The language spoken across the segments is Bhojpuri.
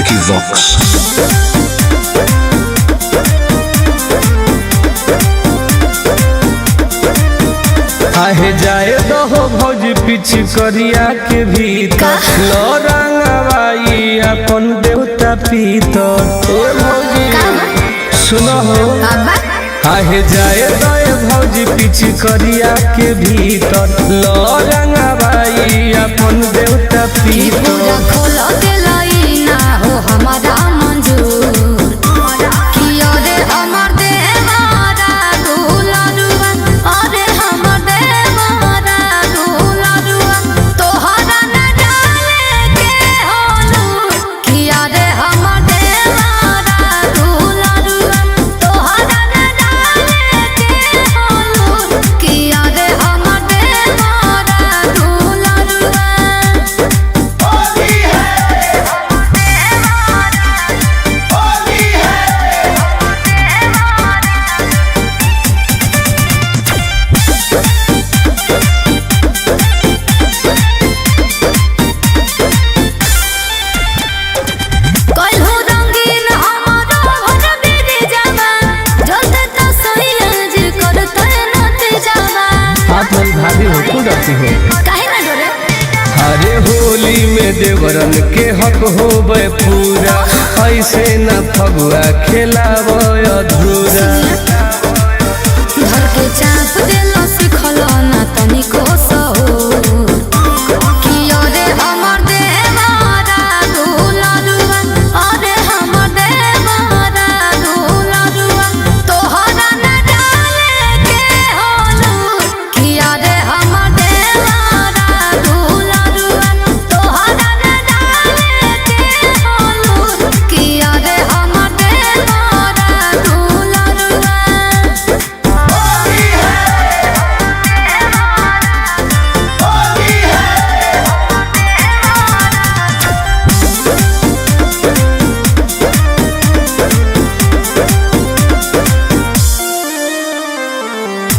Vicky Vox. आहे जाए दहो भौजी पिछ करिया के भीतर लो रंगवाई अपन देवता पीतर। ए भौजी सुनो हो आहे जाए दहे भौजी पिछ करिया के भीतर लो रंगवाई अपन देवता पीतर। खोलो दिलाई ना हो हमारा मंजूर कियो रे हमर देवारा दुलरुआ अरे हमर देवारा दुलरुआ तोहरा न डाले के होलू किया रे हमर देवारा दुलरुआ तोहरा न डाले के होलू किया रे हमर देवारा दुलरुआ। भाभी हो तू डरती हो काहे ना डरे? अरे होली में देवरन के हक होबे पूरा ऐसे न फगुआ खेलाव अधूरा। घर के चाप देलो सिखलो ना तनिको सहो कियो रे हमर देवारा दुलरुआ अरे हमर देवारा दुलरुआ तोहरा न डाले के होलू किया रे हमर देवारा दुलरुआ तोहरा न डाले के होलू किया रे हमर देवारा दुलरुआ।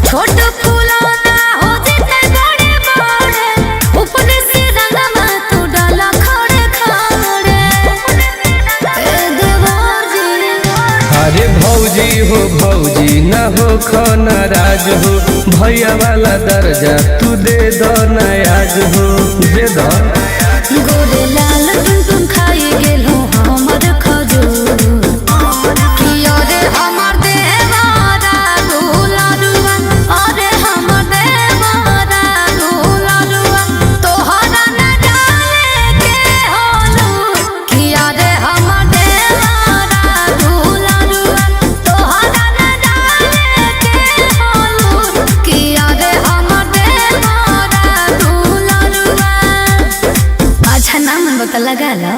छोट फूलना हो जिते बड़े बड़े ऊपर से रंगवा तू डाला खड़े खड़े ए देवर जी। अरे भौजी हो भौजी न हो खाना राज हो भैया वाला दर्जा तू दे दो नयाज हो दे दो। गोरे लाल टुन खाई गेलो हमर खजूर कियो रे हमर देवारा दुलरुआ अरे हमर देवारा दुलरुआ तोहरा न डाले के होलू किया रे हमर देवारा दुलरुआ तोहरा न डाले के होलू किया रे हमर देवारा दुलरुआ। अच्छा नाम बता लगा लो।